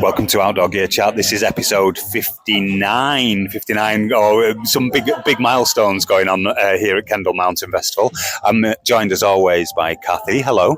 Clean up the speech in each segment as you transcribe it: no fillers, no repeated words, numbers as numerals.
Welcome to Outdoor Gear Chat. This is episode 59. Some big milestones going on here at Kendal Mountain Festival. I'm joined as always by Kathy. Hello.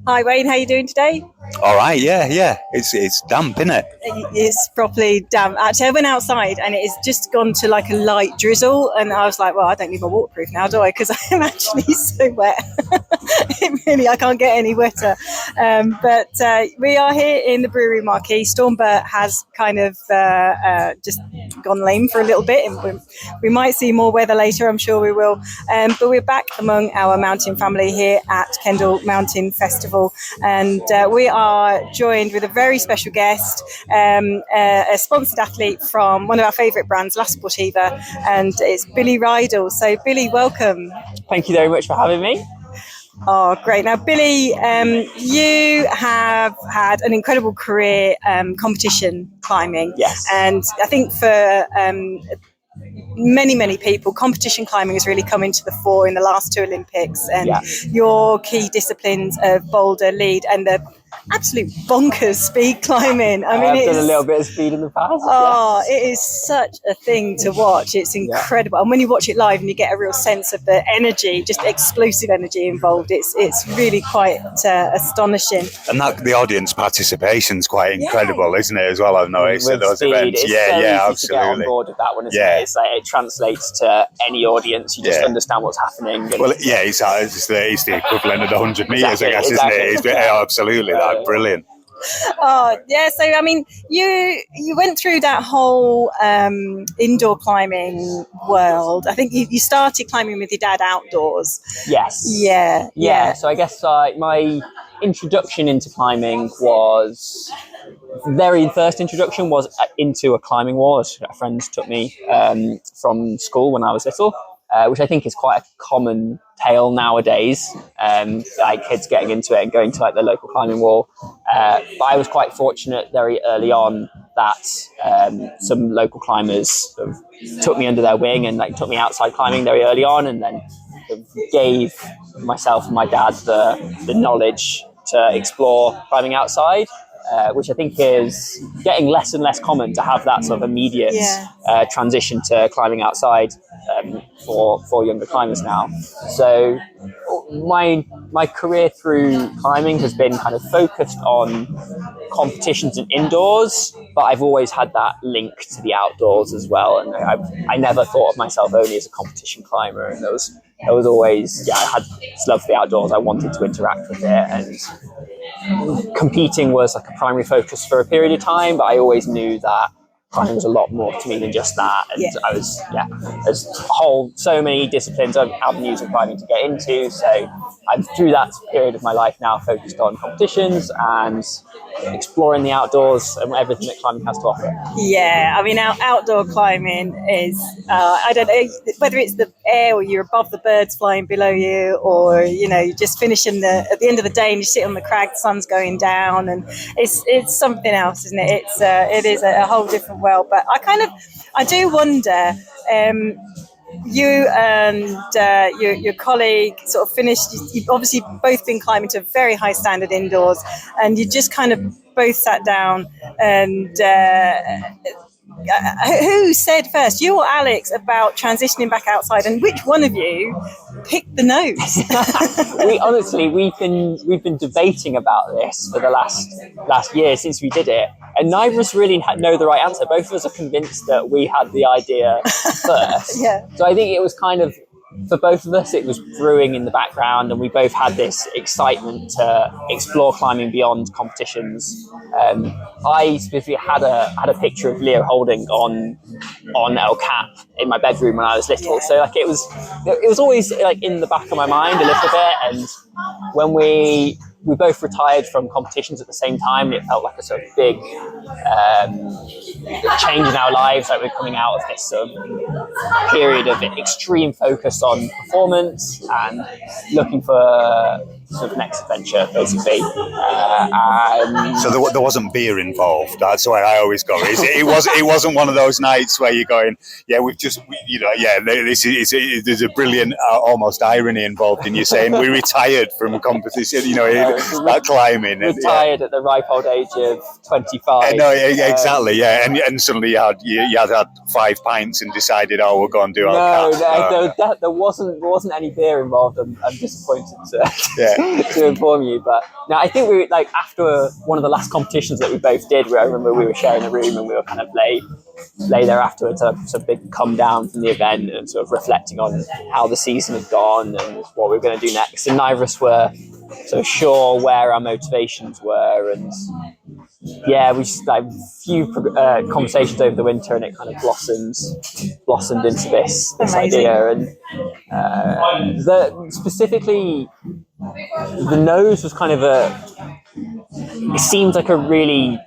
Hi Wayne, how are you doing today? All right, yeah. It's damp, isn't it? It's properly damp. Actually, I went outside and it's just gone to like a light drizzle, and I was like, well, I don't need my waterproof now, do I? Because I'm actually so wet. I can't get any wetter. But we are here in the brewery marquee. Stormbird has kind of just gone lame for a little bit, and we might see more weather later, I'm sure we will. But we're back among our mountain family here at Kendal Mountain Festival, and we are joined with a very special guest, a sponsored athlete from one of our favourite brands, Sportiva, and it's Billy Ridal. So Billy, welcome. Thank you very much for having me. Oh, great. Now, Billy, you have had an incredible career competition climbing. Yes. And I think for many people, competition climbing has really come into the fore in the last two Olympics. And your key disciplines of boulder, lead, and the absolute bonkers speed climbing. I've done a little bit of speed in the past. Oh, it is such a thing to watch. It's incredible. And when you watch it live and you get a real sense of the energy, just explosive energy involved, it's really quite astonishing. And the audience participation's quite incredible, isn't it, as well? I've noticed at those events. It's so easy absolutely. to get on board with that one, isn't it? It's like it translates to any audience. You just understand what's happening. And It's the equivalent of the 100 metres, I guess, isn't it? Absolutely. Brilliant. Oh yeah, so I mean, you went through that whole indoor climbing world. I think you started climbing with your dad outdoors. Yes. Yeah. So I guess my introduction into climbing was very first introduction was into a climbing wall. Friends took me from school when I was little. Which I think is quite a common tale nowadays, like kids getting into it and going to like the local climbing wall. But I was quite fortunate very early on that some local climbers sort of took me under their wing and like took me outside climbing very early on, and then sort of gave myself and my dad the knowledge to explore climbing outside. Which I think is getting less and less common to have that sort of immediate transition to climbing outside for younger climbers now. So my career through climbing has been kind of focused on competitions and indoors, but I've always had that link to the outdoors as well. And I never thought of myself only as a competition climber, and there was always, I had this love for the outdoors. I wanted to interact with it, and competing was like a primary focus for a period of time, but I always knew that climbing was a lot more to me than just that. And I was, there's so many disciplines of avenues of climbing to get into. So I'm through that period of my life now focused on competitions and exploring the outdoors and everything that climbing has to offer. Yeah, I mean, outdoor climbing is, I don't know whether it's the air or you're above the birds flying below you, or, you're just finishing at the end of the day and you sit on the crag, the sun's going down, and it's something else, isn't it? It is a whole different world. But I do wonder, you and your colleague sort of finished, you've obviously both been climbing to a very high standard indoors, and you just kind of both sat down and who said first, you or Alex, about transitioning back outside, and which one of you picked the nose? we've been debating about this for the last year since we did it, and neither of us really know the right answer. Both of us are convinced that we had the idea first. So I think it was kind of, for both of us, it was brewing in the background, and we both had this excitement to explore climbing beyond competitions. I specifically had a picture of Leo Holding on El Cap in my bedroom when I was little. So like it was always like in the back of my mind a little bit. And when we both retired from competitions at the same time, and it felt like a sort of big change in our lives. Like we're coming out of this sort of period of extreme focus on performance and looking for sort of next adventure, basically. So there wasn't beer involved. That's why I always go. It wasn't one of those nights where you're going, yeah, there's a brilliant almost irony involved in you saying we retired from competition, that climbing. Retired at the ripe old age of 25. No, exactly, yeah. And suddenly you had 5 pints and decided, oh, we'll go and do our cat. There wasn't any beer involved. I'm disappointed to inform you, but no, I think we like after one of the last competitions that we both did, where I remember we were sharing a room and we were kind of lay there afterwards, a sort of big come down from the event and sort of reflecting on how the season had gone and what we were going to do next. And neither of us were sort of sure where our motivations were, and we just like a few conversations over the winter, and it kind of blossomed into this idea. And specifically, the nose was kind of it seemed like a really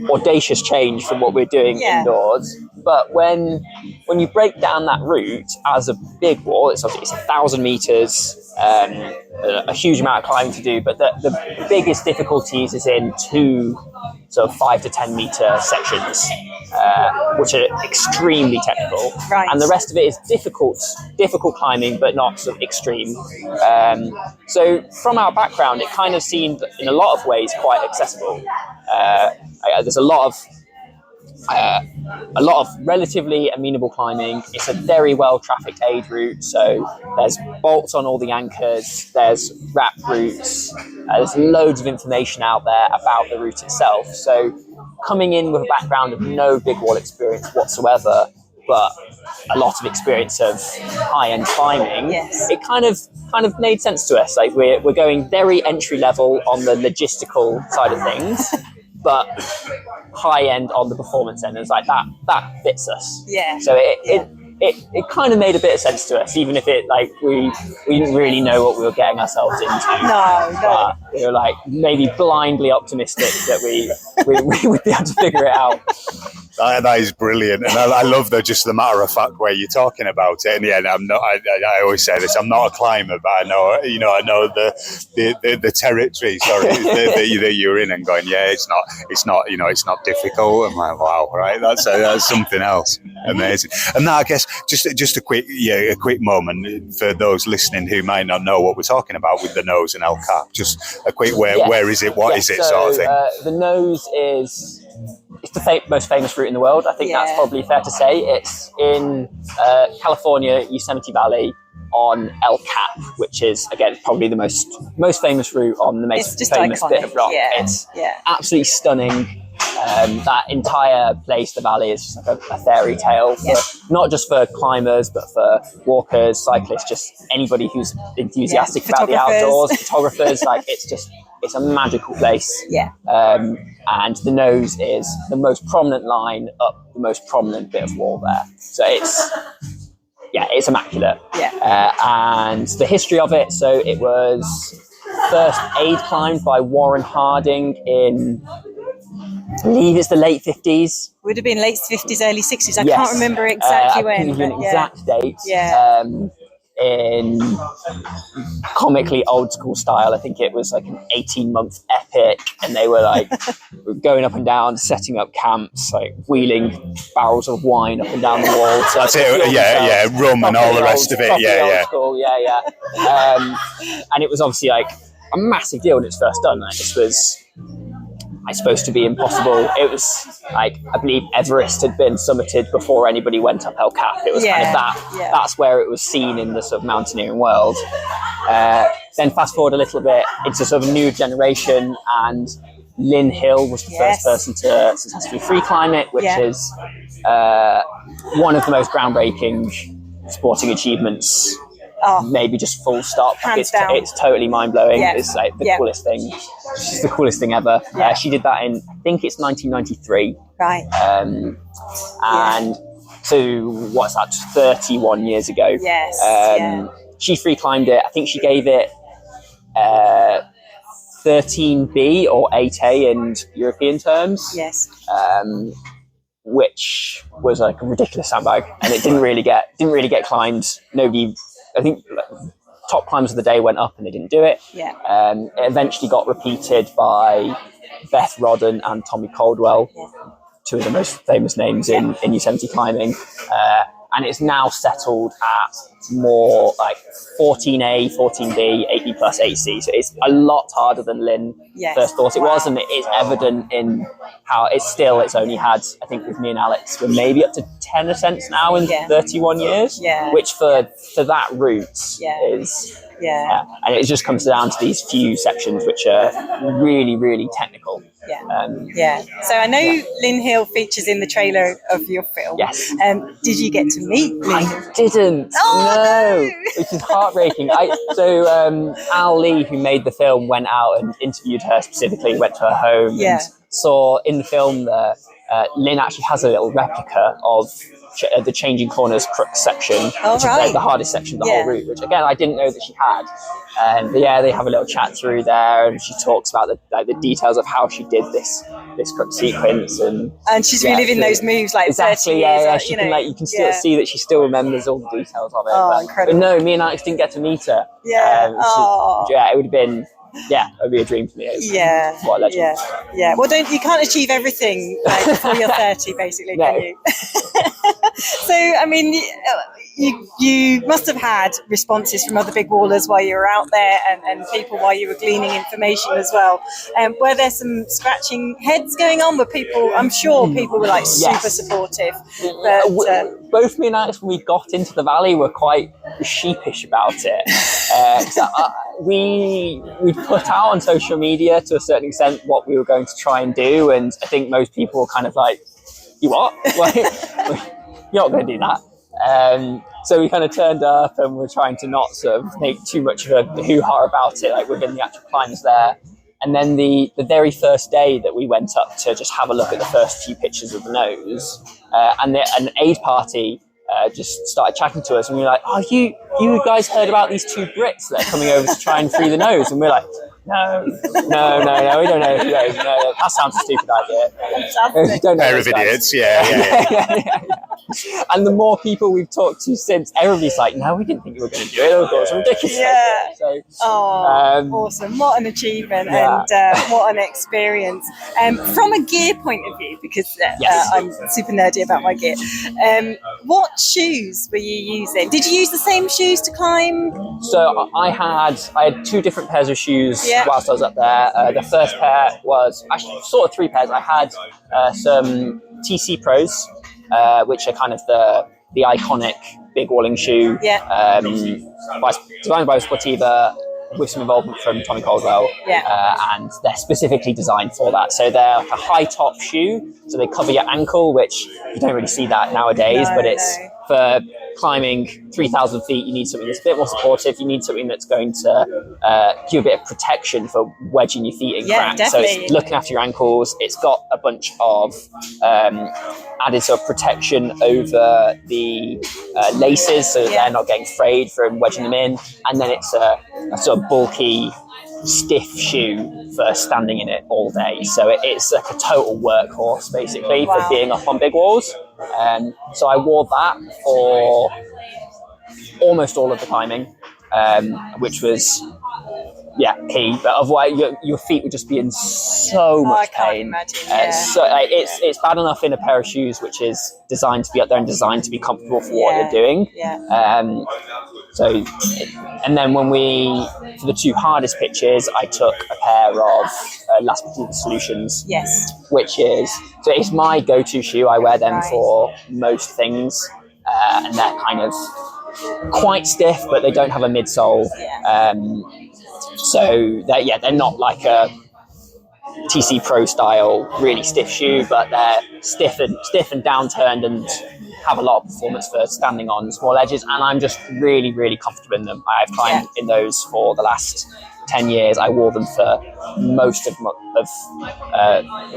audacious change from what we're doing indoors. But when you break down that route as a big wall, it's 1,000 meters, a huge amount of climbing to do. But the biggest difficulties is in 2 sort of 5 to 10 meter sections, which are extremely technical. Right. And the rest of it is difficult climbing, but not sort of extreme. So from our background, it kind of seemed in a lot of ways quite accessible. There's a lot of relatively amenable climbing. It's a very well trafficked aid route, so there's bolts on all the anchors, there's wrap routes, there's loads of information out there about the route itself. So coming in with a background of no big wall experience whatsoever, but a lot of experience of high-end climbing, it kind of made sense to us. Like we're going very entry level on the logistical side of things, but high end on the performance end. It's like that fits us. Yeah. So it kind of made a bit of sense to us, even if it like we didn't really know what we were getting ourselves into. No. But we were like maybe blindly optimistic that we would be able to figure it out. That is brilliant, and I love the matter of fact way you're talking about it. And yeah, I always say this: I'm not a climber, but I know the territory. Sorry, that you're in, and going, it's not difficult. I'm like, wow, right? That's something else. Amazing. And that, I guess, just a quick moment for those listening who might not know what we're talking about with the nose and El Cap. Just a quick where is it? What is it? Sort of thing. The nose is. It's the most famous route in the world. I think that's probably fair to say. It's in California, Yosemite Valley, on El Cap, which is again probably the most famous route on the most famous iconic bit of rock. It's absolutely stunning. That entire place, the valley, is just like a fairy tale, not just for climbers, but for walkers, cyclists, just anybody who's enthusiastic about the outdoors, photographers. Like it's a magical place. And the nose is the most prominent line up the most prominent bit of wall there. So it's immaculate. And the history of it, so it was first aid climbed by Warren Harding in, I believe it's the late 50s. Would have been late 50s, early 60s. I can't remember exactly when. I can give you an exact date. In comically old school style. I think it was like an 18-month epic, and they were like going up and down, setting up camps, like wheeling barrels of wine up and down the wall. So that's it, rum and all the rest of it. Old school, and it was obviously like a massive deal when it was first done. Like, this was supposed to be impossible. It was like, I believe Everest had been summited before anybody went up El Cap. It was kind of that. That's where it was seen in the sort of mountaineering world. Then fast forward a little bit into sort of a new generation, and Lynn Hill was the first person to successfully free climb it, which is one of the most groundbreaking sporting achievements. Maybe just full stop. It's totally mind-blowing. It's like the coolest thing. It's just the coolest thing ever. She did that in, I think it's 1993. Right. And so what's that, 31 years ago? Yes. She free climbed it. I think she gave it 13B or 8A in European terms. Yes. Which was like a ridiculous sandbag, and it didn't really get climbed. Nobody, I think top climbers of the day went up and they didn't do it. Yeah. It eventually got repeated by Beth Rodden and Tommy Caldwell, two of the most famous names in Yosemite climbing. And it's now settled at more like 14A, 14B, 8B plus 8C. So it's a lot harder than Lynn first thought it was. And it is evident in how it's only had, I think with me and Alex, we're maybe up to 10 ascents now in 31 years, which for that route is... Yeah, and it just comes down to these few sections which are really, really technical. So I know Lynn Hill features in the trailer of your film. Yes. Did you get to meet Lynn Hill? I didn't. No, which is heartbreaking. Al Lee, who made the film, went out and interviewed her specifically, went to her home and saw in the film that Lynn actually has a little replica of the Changing Corners crux section, which is the hardest section of the whole route, which again I didn't know that she had. And they have a little chat through there, and she talks about the details of how she did this crux sequence, and she's reliving those moves like exactly. 30 years, She can you can still see that she still remembers all the details of it. Incredible! But no, me and Alex didn't get to meet her. It would have been. Yeah, it would be a dream for me. What a legend. Well, you can't achieve everything before you're 30, basically, can you? So, I mean, you must have had responses from other big wallers while you were out there, and people while you were gleaning information as well. Were there some scratching heads going on? I'm sure people were super supportive. But, both me and Alex, when we got into the valley, were quite sheepish about it. We put out on social media to a certain extent what we were going to try and do, and I think most people were kind of like, "You what? You're not going to do that." So we kind of turned up and we're trying to not sort of make too much of a hoo-ha about it, within the actual climbs there. And then the very first day that we went up to just have a look at the first few pictures of the nose, and an aid party just started chatting to us, and we were like, "Oh, you guys heard about these two Brits that are coming over to try and free the nose?" And we're like, No, we don't know who those. No, that sounds a stupid idea. Don't know Pair of idiots, yeah. And the more people we've talked to since, everybody's like, "No, we didn't think you were going to do it. Oh, God, it's ridiculous." Yeah. Awesome! What an achievement and what an experience. From a gear point of view, because I'm super nerdy about my gear. What shoes were you using? Did you use the same shoes to climb? So I had two different pairs of shoes whilst I was up there. The first pair was actually sort of three pairs. I had some TC Pros, which are kind of the iconic big walling shoe, designed by Sportiva, with some involvement from Tommy Caldwell, and they're specifically designed for that. So they're like a high top shoe, so they cover your ankle, which you don't really see that nowadays, but it's for climbing 3,000 feet. You need something that's a bit more supportive. You need something that's going to give you a bit of protection for wedging your feet in cracks. Definitely. So it's looking after your ankles. It's got a bunch of added sort of protection over the laces, so that they're not getting frayed from wedging them in. And then it's a sort of bulky, stiff shoe for standing in it all day. So it's like a total workhorse, basically, for being up on big walls. So I wore that for almost all of the climbing, which was key. But otherwise, your feet would just be in so much pain. I can't imagine. So it's bad enough in a pair of shoes which is designed to be up there and designed to be comfortable for what you're doing. And then for the two hardest pitches, I took a pair of Last Petit Solutions. Yes. Which it's my go-to shoe. I wear them for most things, and they're kind of quite stiff, but they don't have a midsole. So they're not like a TC Pro style really stiff shoe, but they're stiff and downturned and have a lot of performance for standing on small edges, and I'm just really, really comfortable in them. I've climbed in those for the last 10 years. I wore them for most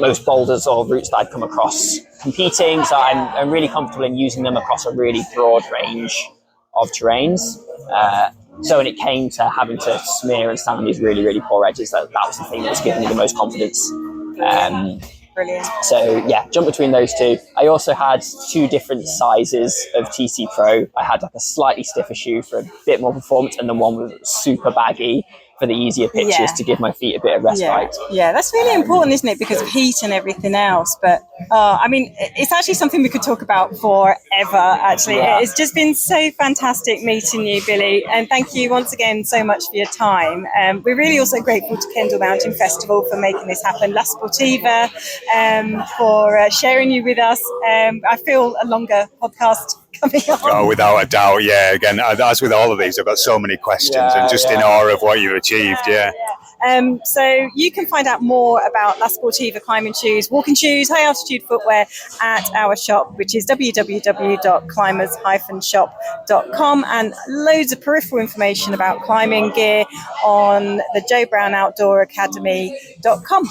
most boulders or routes that I'd come across competing, so I'm really comfortable in using them across a really broad range of terrains. So when it came to having to smear and stand on these really, really poor edges, that was the thing that was giving me the most confidence. Brilliant. So yeah, jump between those two. I also had 2 different sizes of TC Pro. I had like a slightly stiffer shoe for a bit more performance, and then one was super baggy for the easier pitches to give my feet a bit of respite. Yeah, that's really important, isn't it? Because of heat and everything else. But I mean, it's actually something we could talk about forever, actually. Yeah. It's just been so fantastic meeting you, Billy. And thank you once again so much for your time. We're really also grateful to Kendal Mountain Festival for making this happen, La Sportiva for sharing you with us. I feel a longer podcast coming on. Oh, without a doubt, yeah. Again, as with all of these, I've got so many questions and just in awe of what you've achieved, So you can find out more about La Sportiva climbing shoes, walking shoes, high altitude footwear at our shop, which is www.climbers-shop.com, and loads of peripheral information about climbing gear on the JoBrownOutdoorAcademy.com.